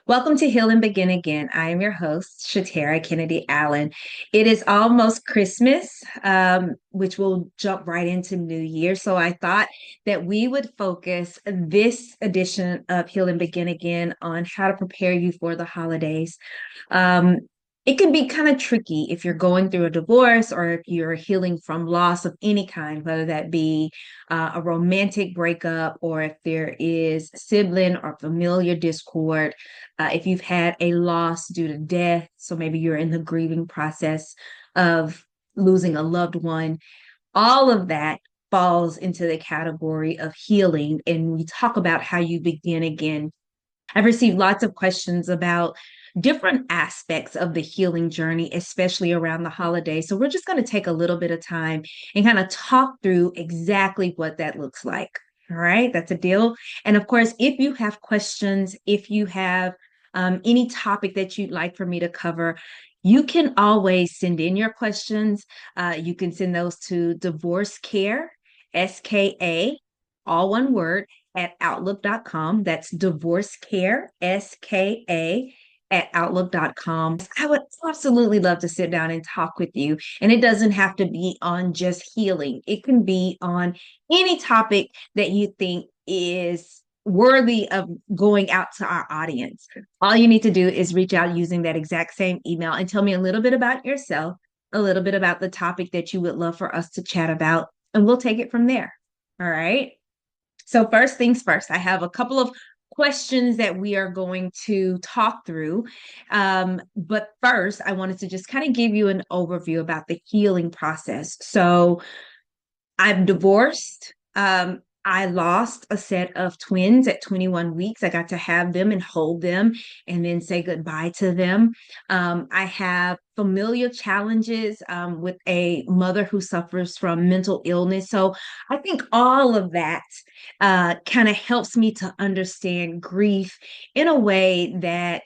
Welcome to Heal and Begin Again. I am your host, Shatera Kennedy Allen. It is almost Christmas, which will jump right into New Year. So I thought that we would focus this edition of Heal and Begin Again on how to prepare you for the holidays. Um, it can be kind of tricky if you're going through a divorce or if you're healing from loss of any kind, whether that be a romantic breakup or if there is sibling or familiar discord, if you've had a loss due to death, so maybe you're in the grieving process of losing a loved one, all of that falls into the category of healing. And we talk about how you begin again. I've received lots of questions about different aspects of the healing journey, especially around the holidays. So we're just going to take a little bit of time and kind of talk through exactly what that looks like. All right, that's a deal. And of course, if you have questions, if you have any topic that you'd like for me to cover, you can always send in your questions. You can send those to divorce care, SKA, all one word, at outlook.com. That's divorce care, SKA, at outlook.com. I would absolutely love to sit down and talk with you. And it doesn't have to be on just healing, it can be on any topic that you think is worthy of going out to our audience. All you need to do is reach out using that exact same email and tell me a little bit about yourself, a little bit about the topic that you would love for us to chat about, and we'll take it from there. All right. So, first things first, I have a couple of questions that we are going to talk through. But first, I wanted to just kind of give you an overview about the healing process. So, I'm divorced. I lost a set of twins at 21 weeks. I got to have them and hold them and then say goodbye to them. I have familial challenges with a mother who suffers from mental illness. So I think all of that kind of helps me to understand grief in a way that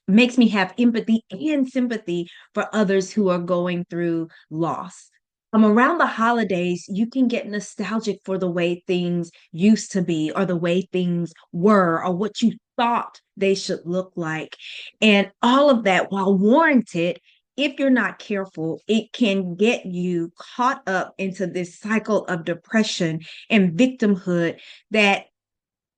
makes me have empathy and sympathy for others who are going through loss. Around the holidays, you can get nostalgic for the way things used to be, or the way things were, or what you thought they should look like. And all of that, while warranted, if you're not careful, it can get you caught up into this cycle of depression and victimhood that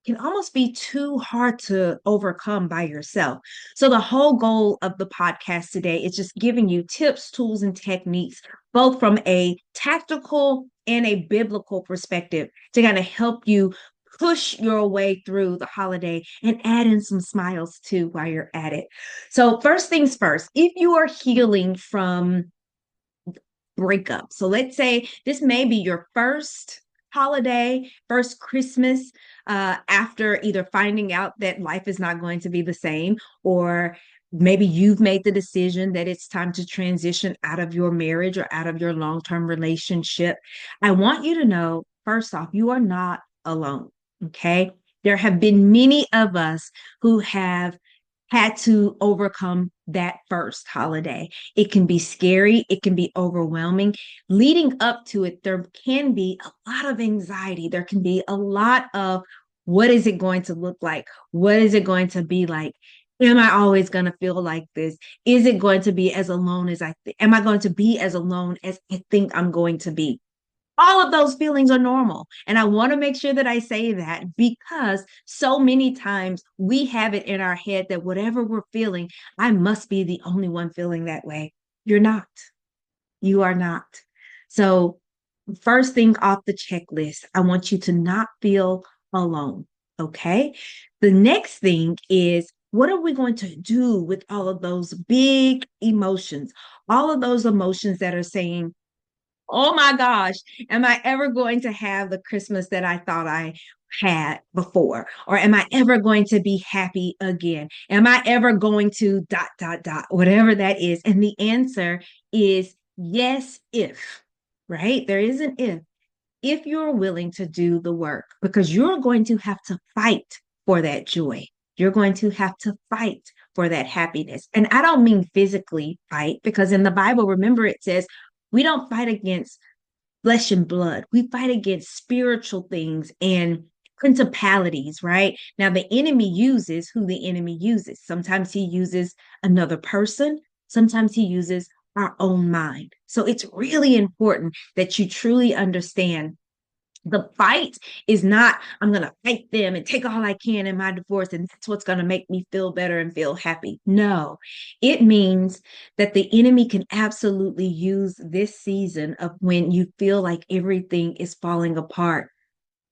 can almost be too hard to overcome by yourself. So, the whole goal of the podcast today is just giving you tips, tools, and techniques, both from a tactical and a biblical perspective, to kind of help you push your way through the holiday and add in some smiles too while you're at it. So, first things first, if you are healing from breakup, so let's say this may be your first holiday, first Christmas, after either finding out that life is not going to be the same, or maybe you've made the decision that it's time to transition out of your marriage or out of your long-term relationship. I want you to know, first off, you are not alone. Okay. There have been many of us who have had to overcome that first holiday. It can be scary, it can be overwhelming. Leading up to it, there can be a lot of anxiety. There can be a lot of, what is it going to look like? What is it going to be like? Am I always going to feel like this? Is it going to be as alone as am I going to be as alone as I think I'm going to be? All of those feelings are normal. And I want to make sure that I say that, because so many times we have it in our head that whatever we're feeling, I must be the only one feeling that way. You're not. You are not. So, first thing off the checklist, I want you to not feel alone. Okay. The next thing is, what are we going to do with all of those big emotions? All of those emotions that are saying, oh my gosh, am I ever going to have the Christmas that I thought I had before? Or am I ever going to be happy again? Am I ever going to dot, dot, dot, whatever that is? And the answer is yes, if, right? There is an if. If you're willing to do the work, because you're going to have to fight for that joy. You're going to have to fight for that happiness. And I don't mean physically fight, because in the Bible, remember, it says we don't fight against flesh and blood. We fight against spiritual things and principalities, right? Now, the enemy uses who the enemy uses. Sometimes he uses another person, sometimes he uses our own mind. So it's really important that you truly understand the fight is not, I'm going to fight them and take all I can in my divorce, and that's what's going to make me feel better and feel happy. No, it means that the enemy can absolutely use this season of when you feel like everything is falling apart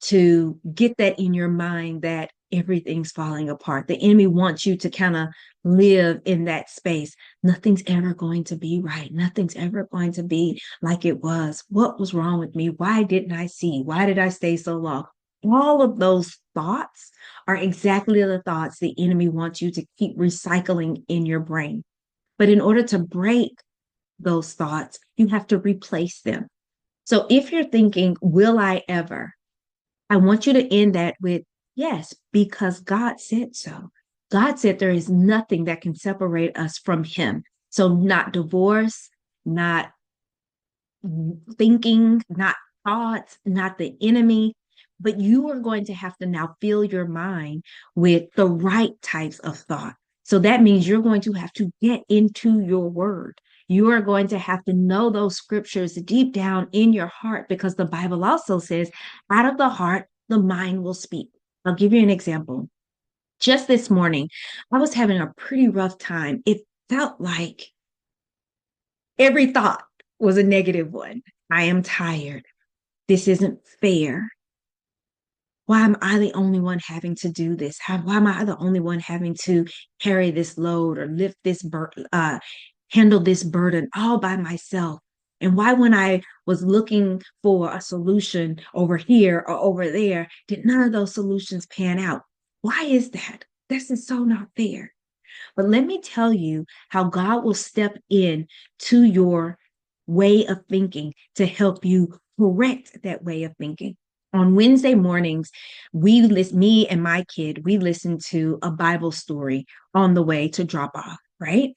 to get that in your mind that everything's falling apart. The enemy wants you to kind of live in that space. Nothing's ever going to be right. Nothing's ever going to be like it was. What was wrong with me? Why didn't I see? Why did I stay so long? All of those thoughts are exactly the thoughts the enemy wants you to keep recycling in your brain. But in order to break those thoughts, you have to replace them. So if you're thinking, will I ever? I want you to end that with yes, because God said so. God said there is nothing that can separate us from Him. So, not divorce, not thinking, not thoughts, not the enemy, but you are going to have to now fill your mind with the right types of thought. So that means you're going to have to get into your word. You are going to have to know those scriptures deep down in your heart because the Bible also says, out of the heart, the mind will speak. I'll give you an example. Just this morning, I was having a pretty rough time. It felt like every thought was a negative one. I am tired. This isn't fair. Why am I the only one having to do this? Why am I the only one having to carry this load or lift this handle this burden all by myself? And why, when I was looking for a solution over here or over there, did none of those solutions pan out? Why is that? This is so not fair. But let me tell you how God will step in to your way of thinking to help you correct that way of thinking. On Wednesday mornings, me and my kid, we listen to a Bible story on the way to drop off, right?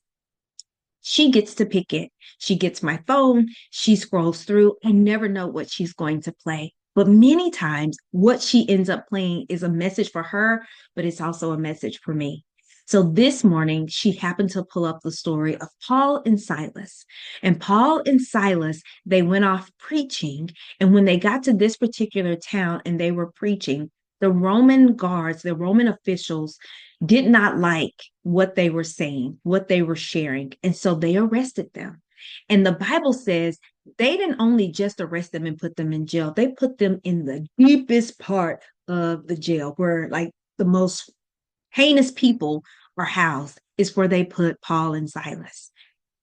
She gets to pick it. She gets my phone. She scrolls through. I never know what she's going to play. But many times, what she ends up playing is a message for her, but it's also a message for me. So this morning, she happened to pull up the story of Paul and Silas. And Paul and Silas, they went off preaching. And when they got to this particular town and they were preaching, the Roman guards, the Roman officials did not like what they were saying, what they were sharing. And so they arrested them. And the Bible says they didn't only just arrest them and put them in jail, they put them in the deepest part of the jail where, like, the most heinous people are housed, is where they put Paul and Silas.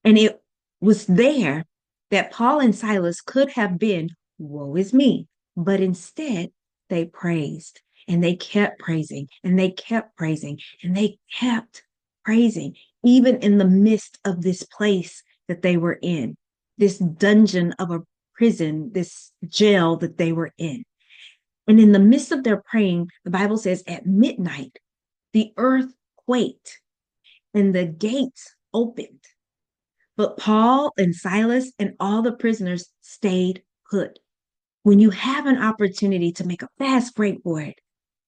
And it was there that Paul and Silas could have been, woe is me. But instead, they praised and they kept praising and they kept praising and they kept praising, even in the midst of this place that they were in, this dungeon of a prison, this jail that they were in. And in the midst of their praying, the Bible says at midnight, the earth quaked and the gates opened. But Paul and Silas and all the prisoners stayed put. When you have an opportunity to make a fast break for it,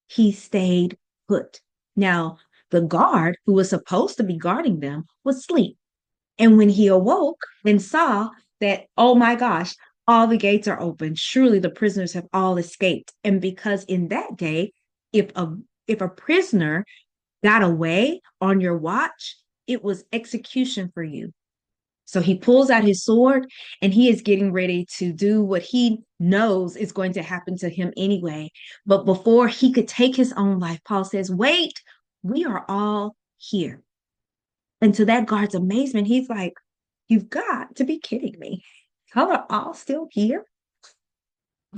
he stayed put. Now, the guard who was supposed to be guarding them was asleep. And when he awoke and saw that, oh my gosh, all the gates are open, surely the prisoners have all escaped. And because in that day, if a if a prisoner got away on your watch, it was execution for you. So he pulls out his sword and he is getting ready to do what he knows is going to happen to him anyway. But before he could take his own life, Paul says, wait, we are all here. And to that guard's amazement, he's like, you've got to be kidding me. Y'all are all still here?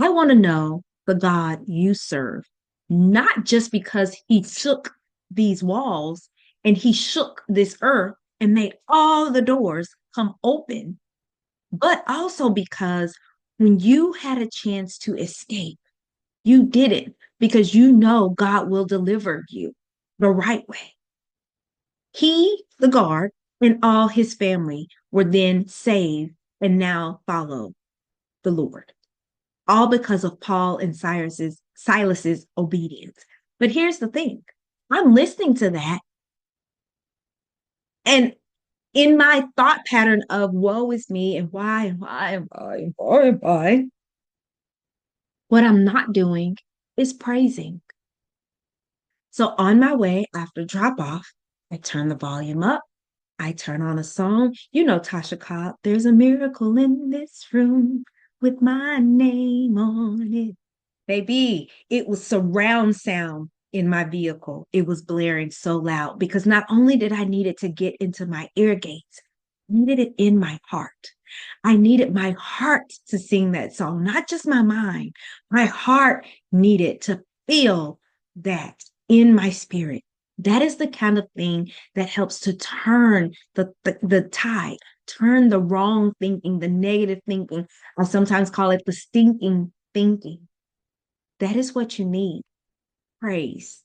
I want to know the God you serve, not just because he shook these walls and he shook this earth and made all the doors come open, but also because when you had a chance to escape, you did it because you know God will deliver you the right way. He, the guard, and all his family were then saved and now follow the Lord. all because of Paul and Silas's obedience. But here's the thing. I'm listening to that, and in my thought pattern of woe is me and why and why and why and why and why, what I'm not doing is praising. So on my way after drop off, I turn the volume up. I turn on a song. You know Tasha Cobb, there's a miracle in this room with my name on it. Baby, it was surround sound in my vehicle. It was blaring so loud because not only did I need it to get into my ear gates, I needed it in my heart. I needed my heart to sing that song, not just my mind. My heart needed to feel that in my spirit. That is the kind of thing that helps to turn the tide, turn the wrong thinking, the negative thinking. I sometimes call it the stinking thinking. That is what you need, praise.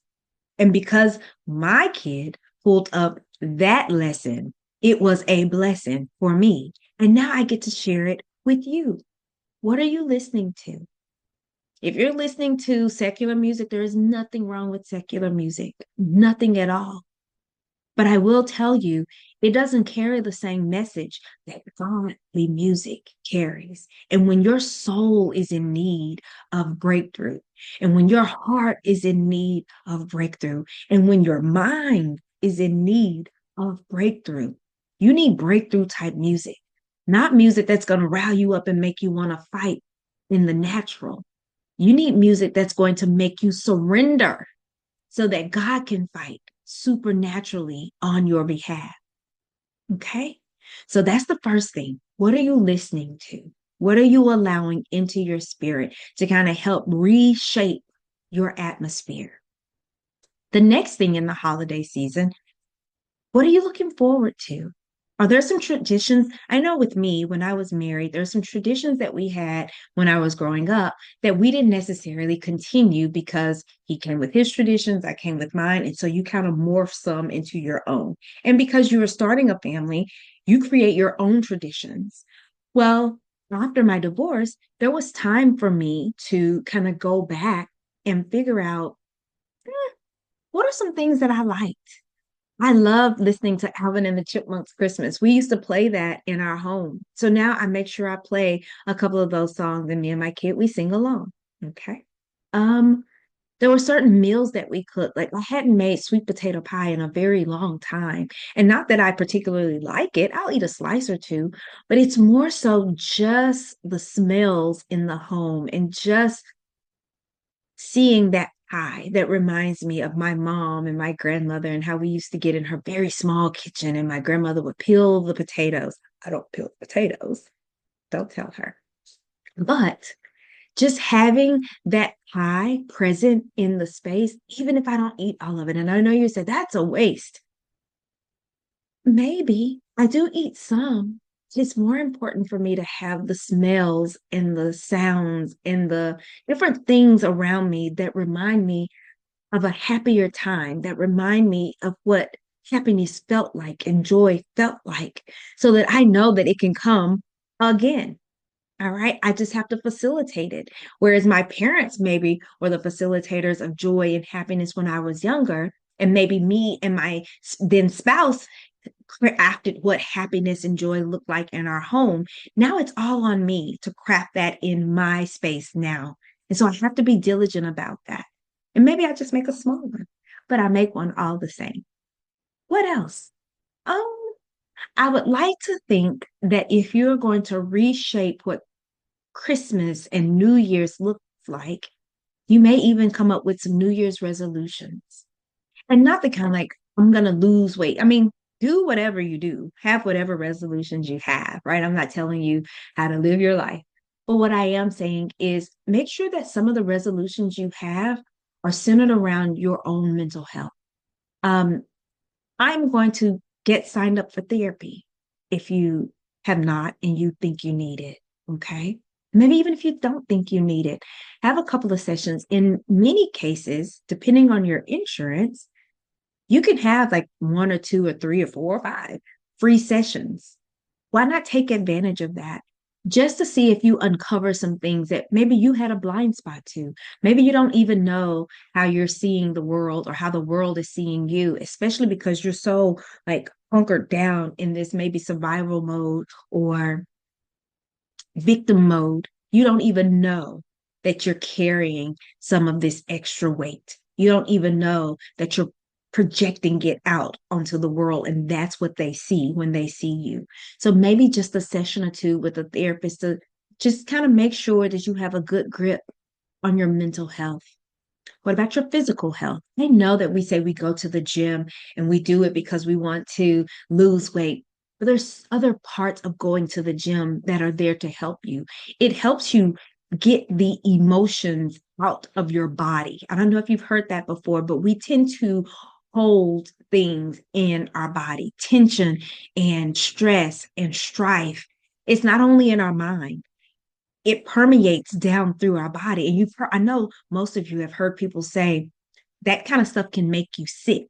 And because my kid pulled up that lesson, it was a blessing for me. And now I get to share it with you. What are you listening to? If you're listening to secular music, there is nothing wrong with secular music, nothing at all. But I will tell you, it doesn't carry the same message that godly music carries. And when your soul is in need of breakthrough, and when your heart is in need of breakthrough, and when your mind is in need of breakthrough, you need breakthrough type music, not music that's going to rile you up and make you want to fight in the natural. You need music that's going to make you surrender so that God can fight supernaturally on your behalf. Okay. So that's the first thing. What are you listening to? What are you allowing into your spirit to kind of help reshape your atmosphere? The next thing in the holiday season, what are you looking forward to? Are there some traditions? I know with me, when I was married, there's some traditions that we had when I was growing up that we didn't necessarily continue because he came with his traditions, I came with mine. And so you kind of morph some into your own. And because you are starting a family, you create your own traditions. Well, after my divorce, there was time for me to kind of go back and figure out what are some things that I like. I love listening to Alvin and the Chipmunks Christmas. We used to play that in our home. So now I make sure I play a couple of those songs and me and my kid, we sing along. Okay. Um, there were certain meals that we cooked. Like I hadn't made sweet potato pie in a very long time. And not that I particularly like it. I'll eat a slice or two, but it's more so just the smells in the home and just seeing that pie that reminds me of my mom and my grandmother and how we used to get in her very small kitchen and my grandmother would peel the potatoes. I don't peel potatoes. Don't tell her. But just having that pie present in the space, even if I don't eat all of it, and I know you said that's a waste. Maybe I do eat some. It's more important for me to have the smells and the sounds and the different things around me that remind me of a happier time, that remind me of what happiness felt like and joy felt like, so that I know that it can come again. All right. I just have to facilitate it. Whereas my parents maybe were the facilitators of joy and happiness when I was younger. And maybe me and my then spouse crafted what happiness and joy looked like in our home. Now it's all on me to craft that in my space now. And so I have to be diligent about that. And maybe I just make a small one, but I make one all the same. What else? Um, I would like to think that if you're going to reshape what Christmas and New Year's looks like, you may even come up with some New Year's resolutions. And not the kind like, I'm going to lose weight. I mean, do whatever you do, have whatever resolutions you have, right? I'm not telling you how to live your life. But what I am saying is make sure that some of the resolutions you have are centered around your own mental health. Um, I'm going to get signed up for therapy if you have not and you think you need it. Okay. Maybe even if you don't think you need it, have a couple of sessions. In many cases, depending on your insurance, you can have like one or two or three or four or five free sessions. Why not take advantage of that? just to see if you uncover some things that maybe you had a blind spot to. Maybe you don't even know how you're seeing the world or how the world is seeing you, especially because you're so like hunkered down in this maybe survival mode or victim mode. You don't even know that you're carrying some of this extra weight. You don't even know that you're projecting it out onto the world. And that's what they see when they see you. So maybe just a session or two with a therapist to just kind of make sure that you have a good grip on your mental health. What about your physical health? I know that we say we go to the gym and we do it because we want to lose weight, but there's other parts of going to the gym that are there to help you. It helps you get the emotions out of your body. I don't know if you've heard that before, but we tend to hold things in our body, tension and stress and strife. It's not only in our mind, it permeates down through our body. And I know most of you have heard people say that kind of stuff can make you sick,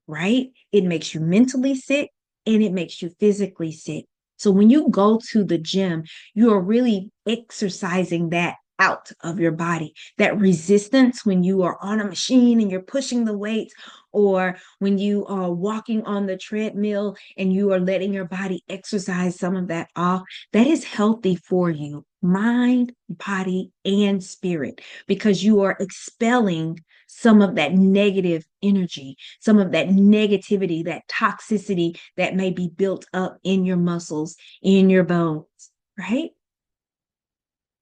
right? It makes you mentally sick and it makes you physically sick. So when you go to the gym, you are really exercising that out of your body. That resistance when you are on a machine and you're pushing the weights, or when you are walking on the treadmill and you are letting your body exercise some of that off, that is healthy for you, mind, body, and spirit, because you are expelling some of that negative energy, some of that negativity, that toxicity that may be built up in your muscles, in your bones, right?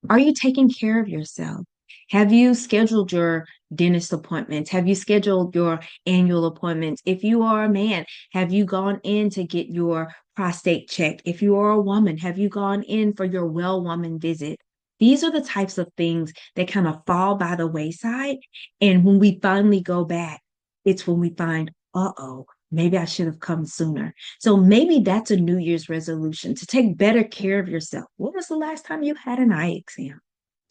Are you taking care of yourself? Have you scheduled your dentist appointments? Have you scheduled your annual appointments? If you are a man, have you gone in to get your prostate checked? If you are a woman, have you gone in for your well woman visit? These are the types of things that kind of fall by the wayside. And when we finally go back, it's when we find, uh-oh, maybe I should have come sooner. So maybe that's a New Year's resolution to take better care of yourself. When was the last time you had an eye exam?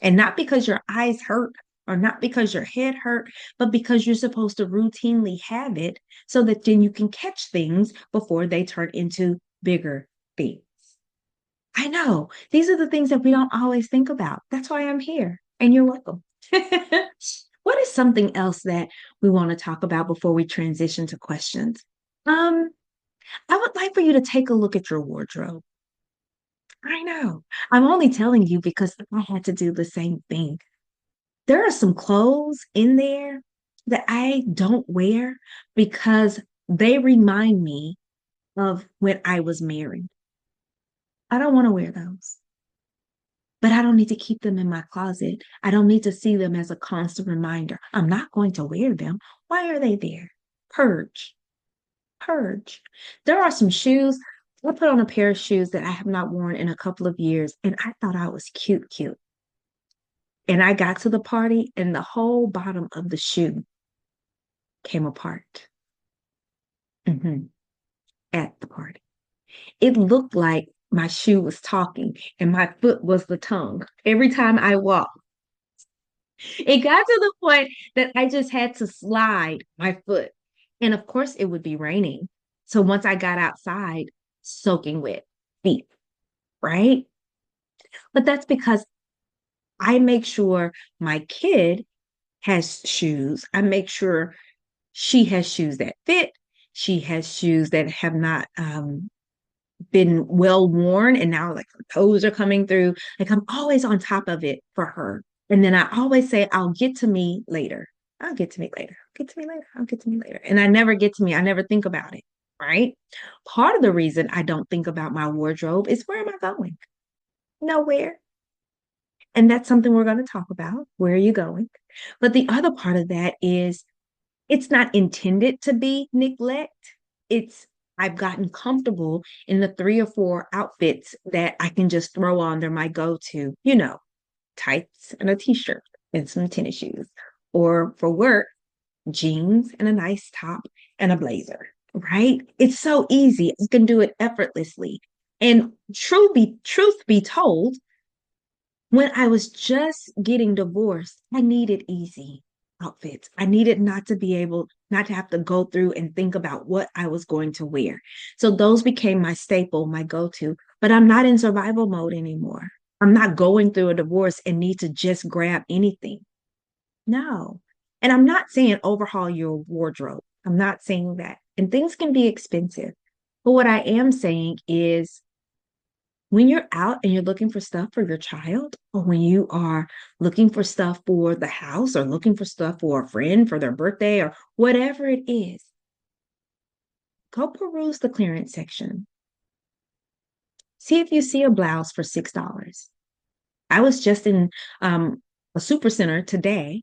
And not because your eyes hurt or not because your head hurt, but because you're supposed to routinely have it so that then you can catch things before they turn into bigger things. I know these are the things that we don't always think about. That's why I'm here, and you're welcome. What is something else that we want to talk about before we transition to questions? Um, I would like for you to take a look at your wardrobe. I know. I'm only telling you because I had to do the same thing. There are some clothes in there that I don't wear because they remind me of when I was married. I don't want to wear those, but I don't need to keep them in my closet. I don't need to see them as a constant reminder. I'm not going to wear them. Why are they there? Purge, purge. There are some shoes. I put on a pair of shoes that I have not worn in a couple of years, and I thought I was cute, cute. And I got to the party, and the whole bottom of the shoe came apart. Mhm. At the party. It looked like my shoe was talking and my foot was the tongue. Every time I walked, it got to the point that I just had to slide my foot. And of course, it would be raining. So once I got outside, soaking wet feet, right? But that's because I make sure my kid has shoes. I make sure she has shoes that fit. She has shoes that have not been well worn and now like her toes are coming through. Like I'm always on top of it for her. And then I always say, I'll get to me later. I'll get to me later. Get to me later. I'll get to me later. And I never get to me. I never think about it. Right. Part of the reason I don't think about my wardrobe is where am I going? Nowhere. And that's something we're going to talk about. Where are you going? But the other part of that is it's not intended to be neglect. It's I've gotten comfortable in the three or four outfits that I can just throw on. They're my go-to, tights and a t-shirt and some tennis shoes. Or for work, jeans and a nice top and a blazer, right? It's so easy. I can do it effortlessly. And truth be told, when I was just getting divorced, I needed easy outfits. I needed not to have to go through and think about what I was going to wear. So those became my staple, my go to. But I'm not in survival mode anymore. I'm not going through a divorce and need to just grab anything. No. And I'm not saying overhaul your wardrobe. I'm not saying that. And things can be expensive. But what I am saying is when you're out and you're looking for stuff for your child, or when you are looking for stuff for the house, or looking for stuff for a friend for their birthday, or whatever it is, go peruse the clearance section. See if you see a blouse for $6. I was just in a super center today,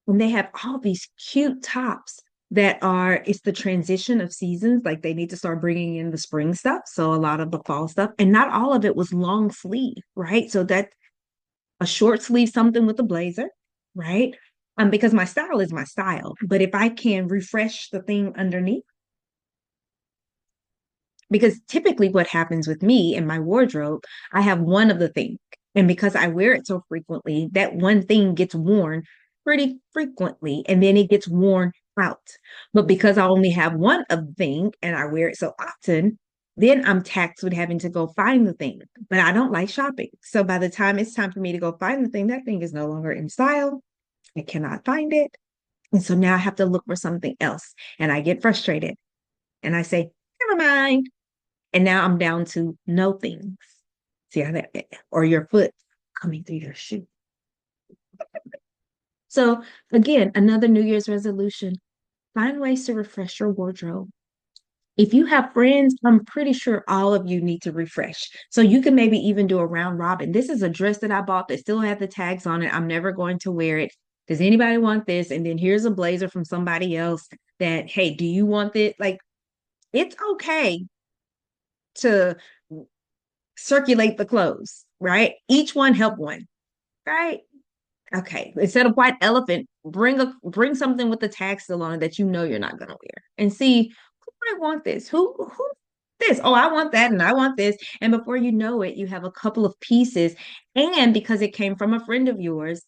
and they have all these cute tops that are, it's the transition of seasons. Like they need to start bringing in the spring stuff. So a lot of the fall stuff, and not all of it was long sleeve, right? So that a short sleeve, something with a blazer, right? Because my style is my style. But if I can refresh the thing underneath, because typically what happens with me in my wardrobe, I have one of the things. And because I wear it so frequently, that one thing gets worn pretty frequently and then it gets worn out. But because I only have one of the thing and I wear it so often, then I'm taxed with having to go find the thing. But I don't like shopping. So by the time it's time for me to go find the thing, that thing is no longer in style. I cannot find it. And so now I have to look for something else. And I get frustrated and I say, never mind. And now I'm down to no things. See how that, or your foot coming through your shoe. So again, another New Year's resolution, find ways to refresh your wardrobe. If you have friends, I'm pretty sure all of you need to refresh. So you can maybe even do a round robin. This is a dress that I bought that still had the tags on it. I'm never going to wear it. Does anybody want this? And then here's a blazer from somebody else that, hey, do you want this? Like, it's okay to circulate the clothes, right? Each one help one, right? Okay. Instead of white elephant, bring something with the tag still on it that you know you're not gonna wear, and see who might want this. Who this? Oh, I want that, and I want this. And before you know it, you have a couple of pieces. And because it came from a friend of yours,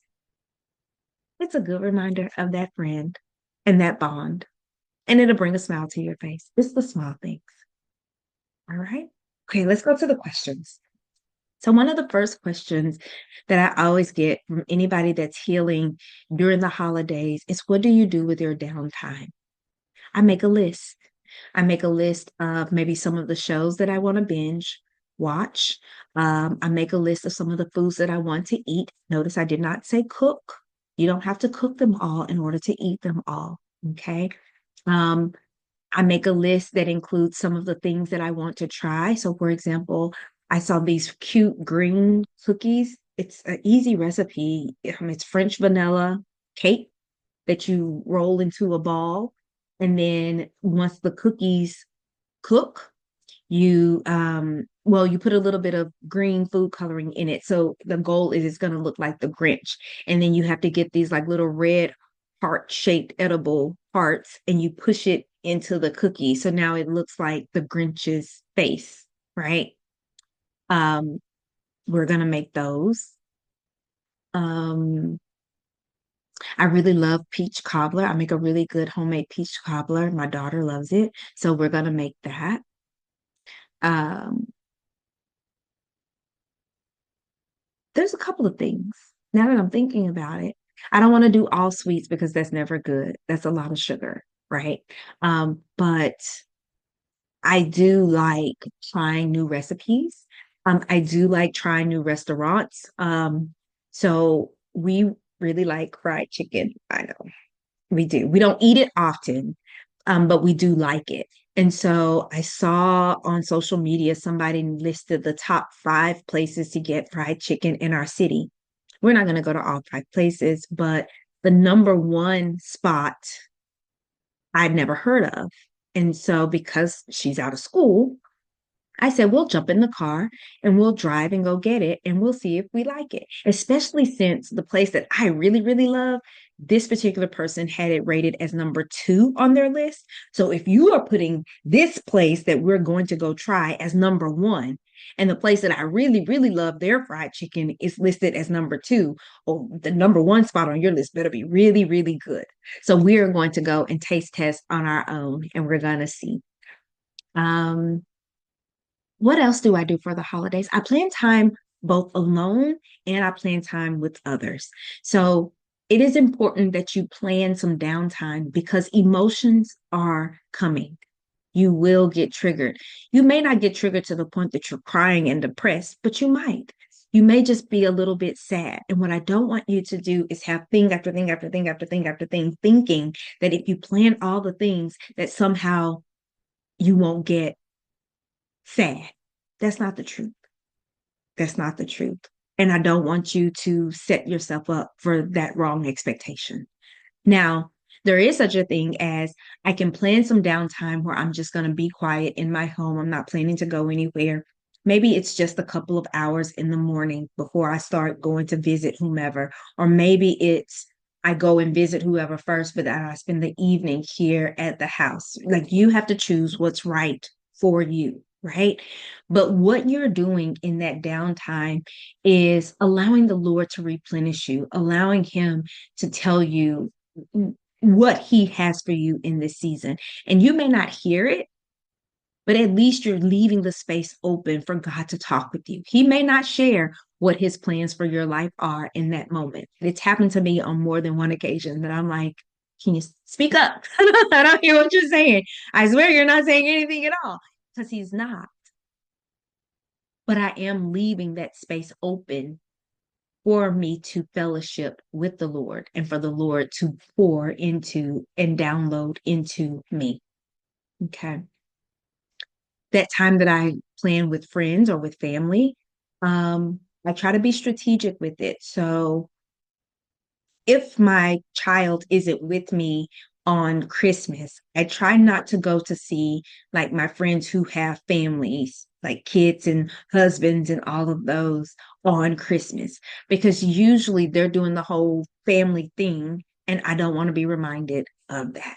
it's a good reminder of that friend and that bond. And it'll bring a smile to your face. It's the small things. All right. Okay, let's go to the questions. So, one of the first questions that I always get from anybody that's healing during the holidays is, what do you do with your downtime? I make a list. I make a list of maybe some of the shows that I want to binge watch. I make a list of some of the foods that I want to eat. Notice I did not say cook. You don't have to cook them all in order to eat them all. Okay. Um, I make a list that includes some of the things that I want to try. So, for example, I saw these cute green cookies. It's an easy recipe. It's French vanilla cake that you roll into a ball. And then once the cookies cook, you put a little bit of green food coloring in it. So the goal is it's going to look like the Grinch. And then you have to get these like little red heart shaped edible parts and you push it into the cookie. So now it looks like the Grinch's face, right? Um, we're going to make those. Um, I really love peach cobbler. I make a really good homemade peach cobbler. My daughter loves it. So we're going to make that. Um, there's a couple of things now that I'm thinking about it. I don't want to do all sweets because that's never good. That's a lot of sugar, right? But I do like trying new recipes. I do like trying new restaurants. So we really like fried chicken. I know we do. We don't eat it often, but we do like it. And so I saw on social media somebody listed the top 5 places to get fried chicken in our city. We're not going to go to all 5 places, but the number one spot I'd never heard of. And so because she's out of school, I said, we'll jump in the car and we'll drive and go get it and we'll see if we like it. Especially since the place that I really, really love, this particular person had it rated as number 2 on their list. So if you are putting this place that we're going to go try as number 1, and the place that I really, really love their fried chicken is listed as number 2, or the number 1 spot on your list better be really, really good. So we are going to go and taste test on our own and we're going to see. Um, what else do I do for the holidays? I plan time. both alone and I plan time with others. So it is important that you plan some downtime because emotions are coming. You will get triggered. You may not get triggered to the point that you're crying and depressed, but you might. You may just be a little bit sad. And what I don't want you to do is have thing after thing after thing after thing after thing, thinking that if you plan all the things, that somehow you won't get sad. That's not the truth. That's not the truth. And I don't want you to set yourself up for that wrong expectation. Now, there is such a thing as I can plan some downtime where I'm just going to be quiet in my home. I'm not planning to go anywhere. Maybe it's just a couple of hours in the morning before I start going to visit whomever. Or maybe it's I go and visit whoever first, but then I spend the evening here at the house. Like you have to choose what's right for you, right? But what you're doing in that downtime is allowing the Lord to replenish you, allowing Him to tell you what he has for you in this season. And you may not hear it, but at least you're leaving the space open for God to talk with you. He may not share what his plans for your life are in that moment. It's happened to me on more than one occasion that I'm like, can you speak up? I don't hear what you're saying. I swear you're not saying anything at all because he's not. But I am leaving that space open for me to fellowship with the Lord and for the Lord to pour into and download into me. Okay. That time that I plan with friends or with family, I try to be strategic with it. So if my child isn't with me on Christmas, I try not to go to see like my friends who have families, like kids and husbands and all of those on Christmas, because usually they're doing the whole family thing. And I don't want to be reminded of that.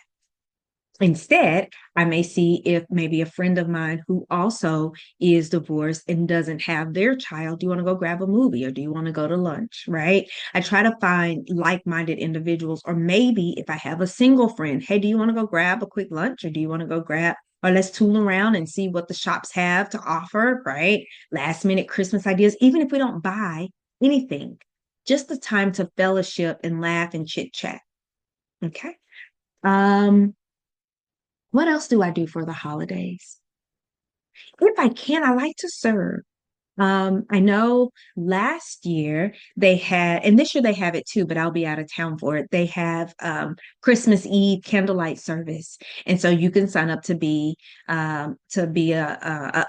Instead, I may see if maybe a friend of mine who also is divorced and doesn't have their child, do you want to go grab a movie or do you want to go to lunch? Right. I try to find like minded individuals, or maybe if I have a single friend, hey, do you want to go grab a quick lunch or do you want to go grab, or let's tool around and see what the shops have to offer, right? Last minute Christmas ideas, even if we don't buy anything, just the time to fellowship and laugh and chit chat. Okay. Um, what else do I do for the holidays? If I can, I like to serve. I know last year they had, and this year they have it too, but I'll be out of town for it. They have Christmas Eve candlelight service, and so you can sign up to be a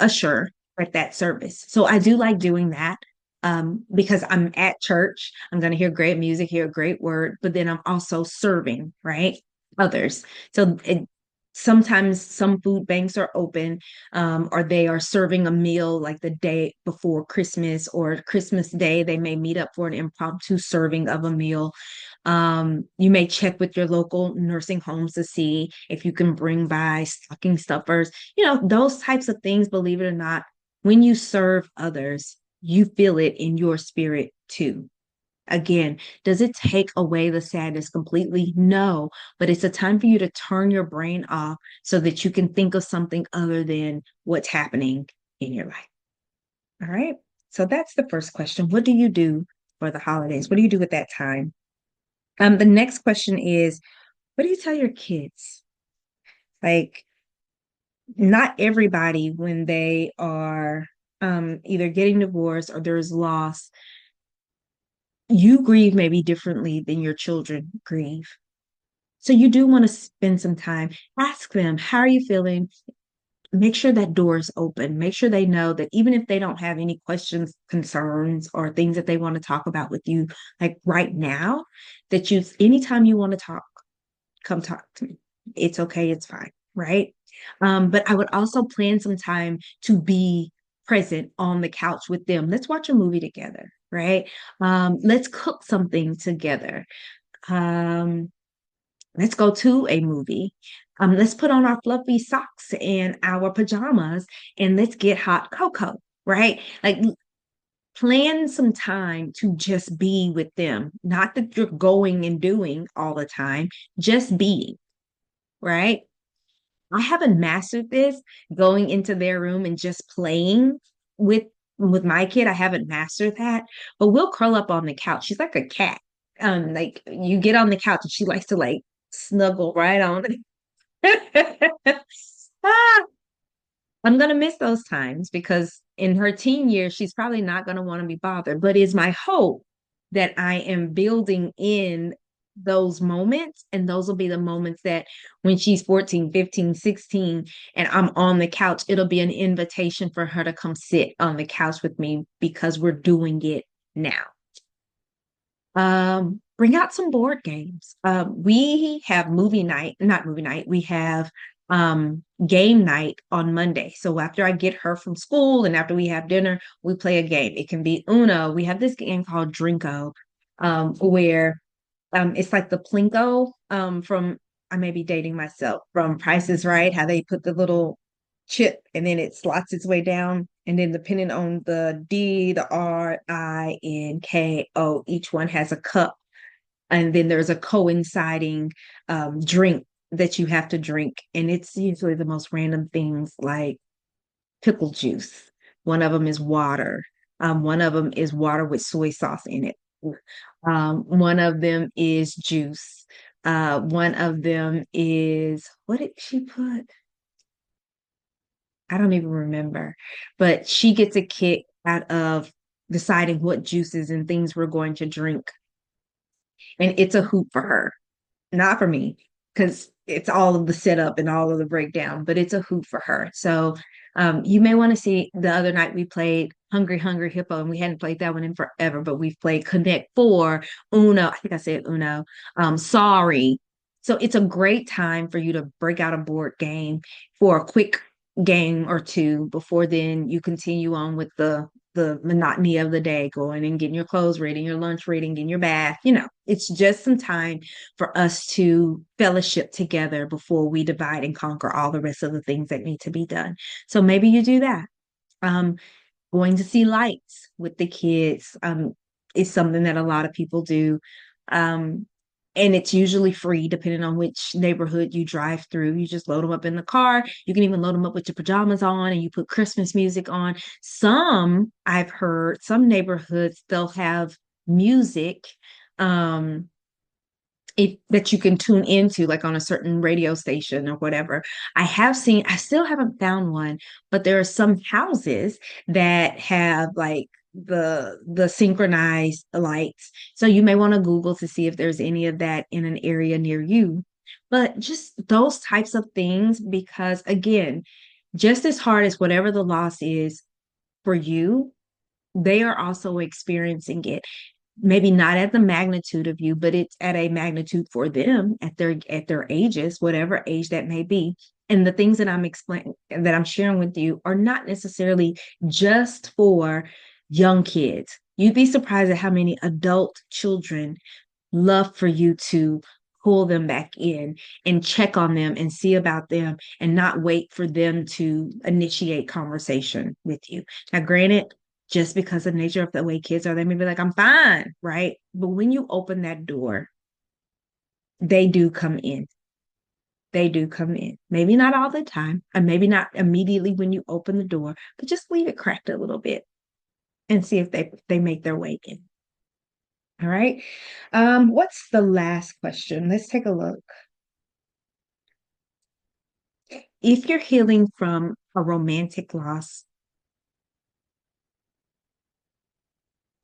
usher at that service. So I do like doing that because I'm at church. I'm going to hear great music, hear a great word, but then I'm also serving, right? Others. So sometimes some food banks are open, or they are serving a meal like the day before Christmas or Christmas Day. They may meet up for an impromptu serving of a meal. You may check with your local nursing homes to see if you can bring by stocking stuffers, those types of things. Believe it or not, when you serve others, you feel it in your spirit too. Again, does it take away the sadness completely? No, but it's a time for you to turn your brain off so that you can think of something other than what's happening in your life. All right. So that's the first question. What do you do for the holidays? What do you do at that time? The next question is, what do you tell your kids? Like, not everybody, when they are either getting divorced or there's loss, you grieve maybe differently than your children grieve. So you do want to spend some time, ask them, how are you feeling? Make sure that door is open. Make sure they know that even if they don't have any questions, concerns, or things that they want to talk about with you, like right now, that anytime you want to talk, come talk to me. It's okay. It's fine. Right. But I would also plan some time to be present on the couch with them. Let's watch a movie together. Right. Let's cook something together. Um, let's go to a movie. Let's put on our fluffy socks and our pajamas and let's get hot cocoa, right? Like plan some time to just be with them. Not that you're going and doing all the time, just being, right? I haven't mastered this, going into their room and just playing with with my kid, I haven't mastered that, but we'll curl up on the couch. She's like a cat. Like you get on the couch and she likes to like snuggle right on. Ah, I'm gonna miss those times because in her teen years, she's probably not gonna want to be bothered. But it's my hope that I am building in those moments, and those will be the moments that when she's 14, 15, 16, and I'm on the couch, it'll be an invitation for her to come sit on the couch with me because we're doing it now. Bring out some board games. We have movie night, not movie night, we have game night on Monday. So after I get her from school and after we have dinner, we play a game. It can be Uno. We have this game called Drinko, where it's like the Plinko from I may be dating myself from Price is Right, how they put the little chip and then it slots its way down. And then depending on the D, the R, I, N, K, O, each one has a cup. And then there's a coinciding drink that you have to drink. And it's usually the most random things like pickle juice. One of them is water. One of them is water with soy sauce in it. One of them is juice. One of them is, what did she put? I don't even remember. But she gets a kick out of deciding what juices and things we're going to drink. And it's a hoop for her, not for me, because it's all of the setup and all of the breakdown, but it's a hoop for her. So you may want to see the other night we played Hungry Hungry Hippo, and we hadn't played that one in forever, but we've played Connect Four, Uno, I think I said Uno, Sorry. So it's a great time for you to break out a board game for a quick game or two before then you continue on with the monotony of the day, going and getting your clothes ready, your lunch ready, getting your bath. It's just some time for us to fellowship together before we divide and conquer all the rest of the things that need to be done. So maybe you do that. Um, Going to see lights with the kids is something that a lot of people do. Um, and it's usually free depending on which neighborhood you drive through. You just load them up in the car. You can even load them up with your pajamas on and you put Christmas music on. I've heard, some neighborhoods, they'll have music. Um, that you can tune into like on a certain radio station or whatever. I still haven't found one, but there are some houses that have like the synchronized lights. So you may want to Google to see if there's any of that in an area near you. But just those types of things, because again, just as hard as whatever the loss is for you, they are also experiencing it, maybe not at the magnitude of you, but it's at a magnitude for them at their ages, whatever age that may be. And the things that I'm explaining that I'm sharing with you are not necessarily just for young kids. You'd be surprised at how many adult children love for you to pull them back in and check on them and see about them and not wait for them to initiate conversation with you. Now, granted, just because of the nature of the way kids are, they may be like, I'm fine, right? But when you open that door, they do come in. They do come in. Maybe not all the time, and maybe not immediately when you open the door, but just leave it cracked a little bit and see if they make their way in. All right. What's the last question? Let's take a look. If you're healing from a romantic loss,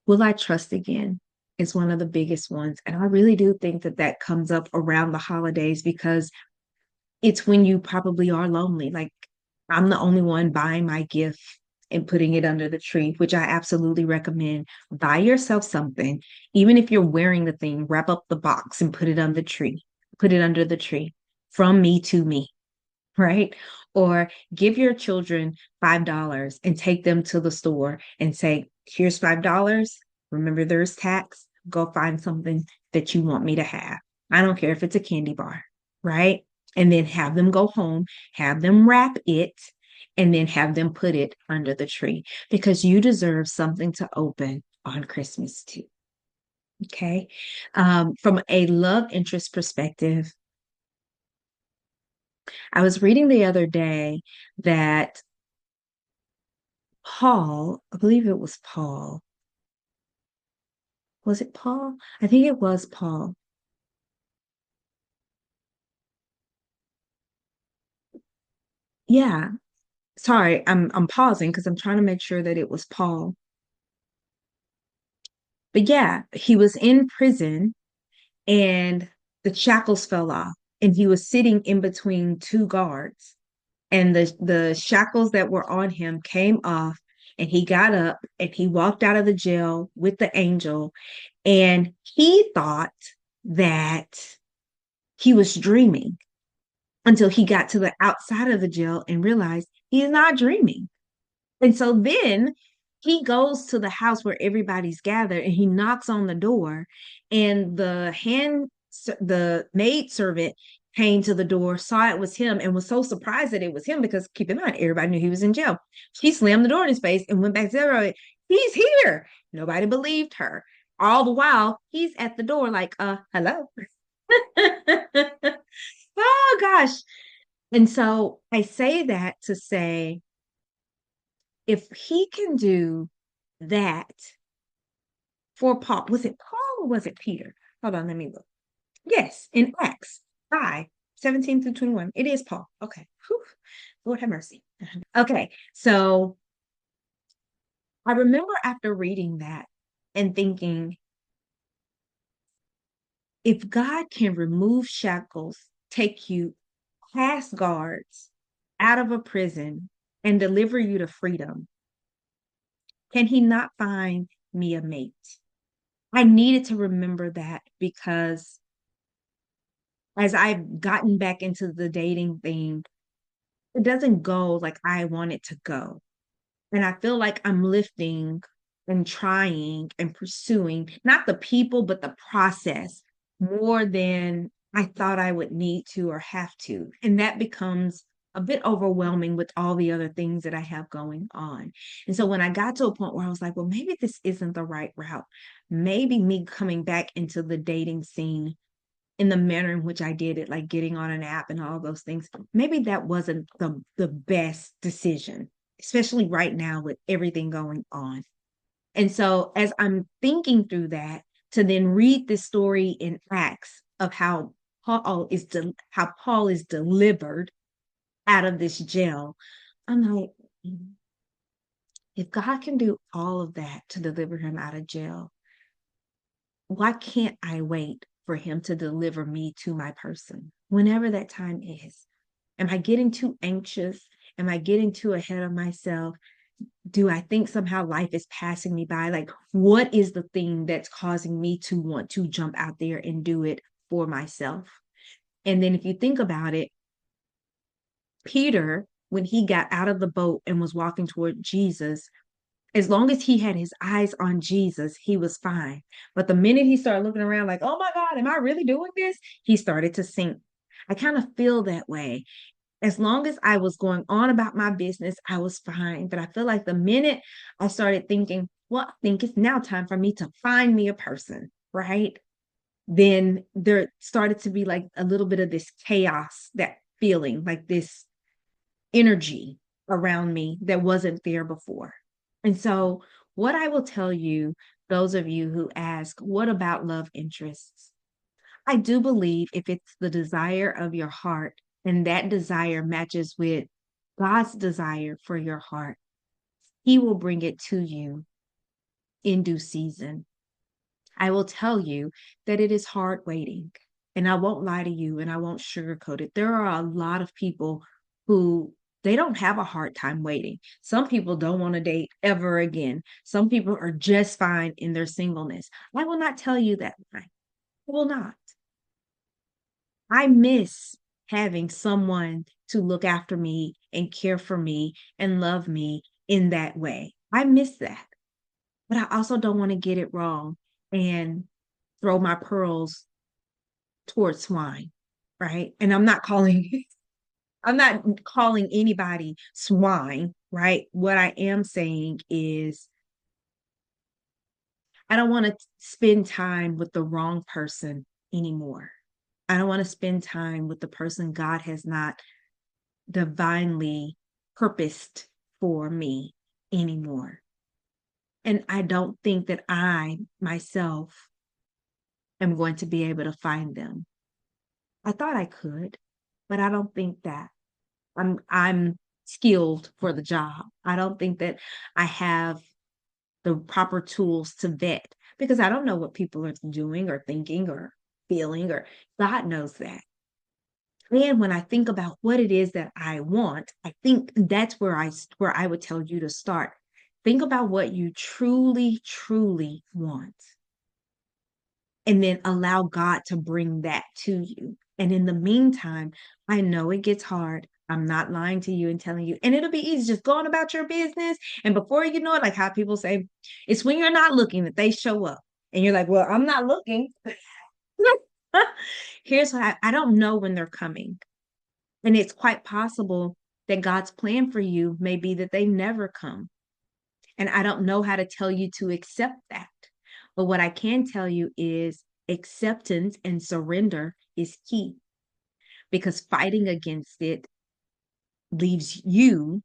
will I trust again? Is one of the biggest ones. And I really do think that that comes up around the holidays because it's when you probably are lonely. Like I'm the only one buying my gift and putting it under the tree, which I absolutely recommend. Buy yourself something. Even if you're wearing the thing, wrap up the box and put it on the tree. Put it under the tree. From me to me, right? Or give your children $5 and take them to the store and say, here's $5. Remember, there's tax. Go find something that you want me to have. I don't care if it's a candy bar, right? And then have them go home, have them wrap it, and then have them put it under the tree because you deserve something to open on Christmas too. Okay. From a love interest perspective, I was reading the other day that Paul, I believe it was Paul. Was it Paul? I think it was Paul. Yeah. Sorry, I'm pausing because I'm trying to make sure that it was Paul. But yeah, he was in prison and the shackles fell off and he was sitting in between two guards and the shackles that were on him came off and he got up and he walked out of the jail with the angel and he thought that he was dreaming until he got to the outside of the jail and realized he's not dreaming. And so then he goes to the house where everybody's gathered and he knocks on the door and the maid servant came to the door, saw it was him and was so surprised that it was him because keep in mind everybody knew he was in jail. She slammed the door in his face and went back to everybody, he's here. Nobody believed her. All the while he's at the door like hello. Oh gosh. And so I say that to say if he can do that for Paul, was it Paul or was it Peter? Hold on, let me look. Yes, in Acts 5, 17 through 21. It is Paul. Okay. Whew. Lord have mercy. Okay. So I remember after reading that and thinking, if God can remove shackles, take you past guards, out of a prison, and deliver you to freedom, can he not find me a mate? I needed to remember that because as I've gotten back into the dating thing, it doesn't go like I want it to go. And I feel like I'm lifting and trying and pursuing not the people, but the process more than I thought I would need to or have to. And that becomes a bit overwhelming with all the other things that I have going on. And so when I got to a point where I was like, well, maybe this isn't the right route. Maybe me coming back into the dating scene in the manner in which I did it, like getting on an app and all those things, maybe that wasn't the best decision, especially right now with everything going on. And so as I'm thinking through that, to then read this story in Acts of how Paul is delivered out of this jail, I'm like, if God can do all of that to deliver him out of jail, why can't I wait for him to deliver me to my person whenever that time is? Am I getting too anxious? Am I getting too ahead of myself? Do I think somehow life is passing me by? Like, what is the thing that's causing me to want to jump out there and do it for myself? And then if you think about it, Peter, when he got out of the boat and was walking toward Jesus, as long as he had his eyes on Jesus, he was fine. But the minute he started looking around like, oh my God, am I really doing this? He started to sink. I kind of feel that way. As long as I was going on about my business, I was fine. But I feel like the minute I started thinking, well, I think it's now time for me to find me a person, right? Then there started to be like a little bit of this chaos, that feeling, like this energy around me that wasn't there before. And so, what I will tell you, those of you who ask, what about love interests? I do believe if it's the desire of your heart and that desire matches with God's desire for your heart, He will bring it to you in due season. I will tell you that it is hard waiting. And I won't lie to you and I won't sugarcoat it. There are a lot of people who they don't have a hard time waiting. Some people don't want to date ever again. Some people are just fine in their singleness. I will not tell you that. I will not. I miss having someone to look after me and care for me and love me in that way. I miss that. But I also don't want to get it wrong and throw my pearls towards swine, right? And I'm not calling anybody swine, right? What I am saying is I don't want to spend time with the wrong person anymore. I don't want to spend time with the person God has not divinely purposed for me. anymore. And I don't think that I myself am going to be able to find them. I thought I could, but I don't think that I'm skilled for the job. I don't think that I have the proper tools to vet because I don't know what people are doing or thinking or feeling, or God knows that. And when I think about what it is that I want, I think that's where I would tell you to start. Think about what you truly, truly want, and then allow God to bring that to you. And in the meantime, I know it gets hard. I'm not lying to you and telling you, and it'll be easy just going about your business. And before you know it, like how people say, it's when you're not looking that they show up. And you're like, well, I'm not looking. Here's what I don't know when they're coming. And it's quite possible that God's plan for you may be that they never come. And I don't know how to tell you to accept that. But what I can tell you is acceptance and surrender is key, because fighting against it leaves you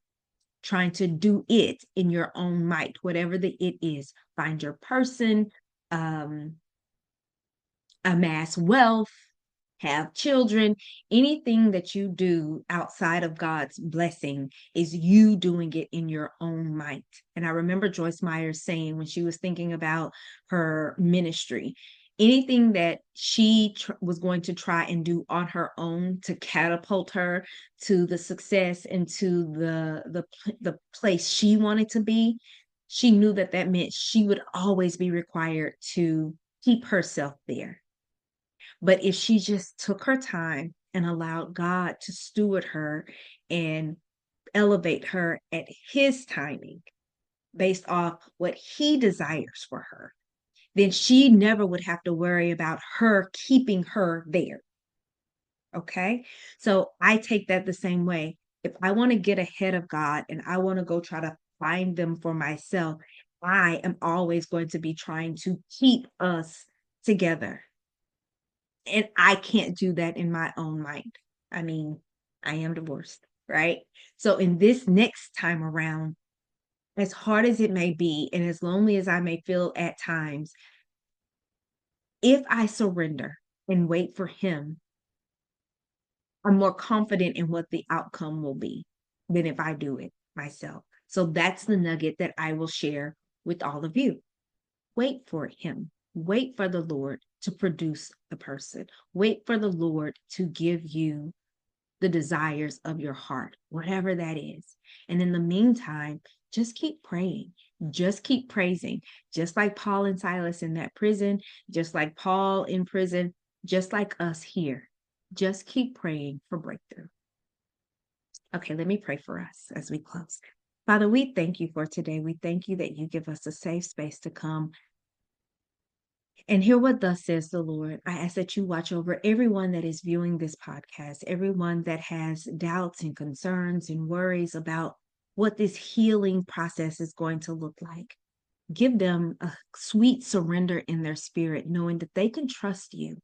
trying to do it in your own might, whatever the it is. Find your person, um, amass wealth, have children. Anything that you do outside of God's blessing is you doing it in your own might. And I remember Joyce Meyer saying when she was thinking about her ministry, anything that she was going to try and do on her own to catapult her to the success and to the place she wanted to be, she knew that that meant she would always be required to keep herself there. But if she just took her time and allowed God to steward her and elevate her at his timing based off what he desires for her, then she never would have to worry about her keeping her there. Okay. So I take that the same way. If I want to get ahead of God and I want to go try to find them for myself, I am always going to be trying to keep us together. And I can't do that in my own mind. I mean, I am divorced, right? So in this next time around, as hard as it may be, and as lonely as I may feel at times, if I surrender and wait for him, I'm more confident in what the outcome will be than if I do it myself. So that's the nugget that I will share with all of you. Wait for him. Wait for the Lord to produce the person. Wait for the Lord to give you the desires of your heart, whatever that is. And in the meantime, just keep praying. Just keep praising. Just like Paul and Silas in that prison, just like Paul in prison, just like us here. Just keep praying for breakthrough. Okay, let me pray for us as we close. Father, we thank you for today. We thank you that you give us a safe space to come and hear what thus says the Lord. I ask that you watch over everyone that is viewing this podcast, everyone that has doubts and concerns and worries about what this healing process is going to look like. Give them a sweet surrender in their spirit, knowing that they can trust you.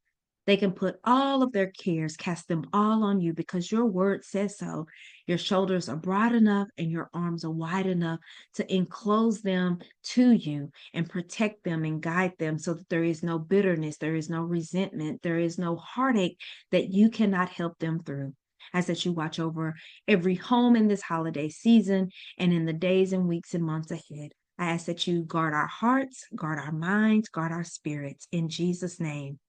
They can put all of their cares, cast them all on you because your word says so. Your shoulders are broad enough and your arms are wide enough to enclose them to you and protect them and guide them so that there is no bitterness, there is no resentment, there is no heartache that you cannot help them through. As that you watch over every home in this holiday season and in the days and weeks and months ahead. I ask that you guard our hearts, guard our minds, guard our spirits. In Jesus' name.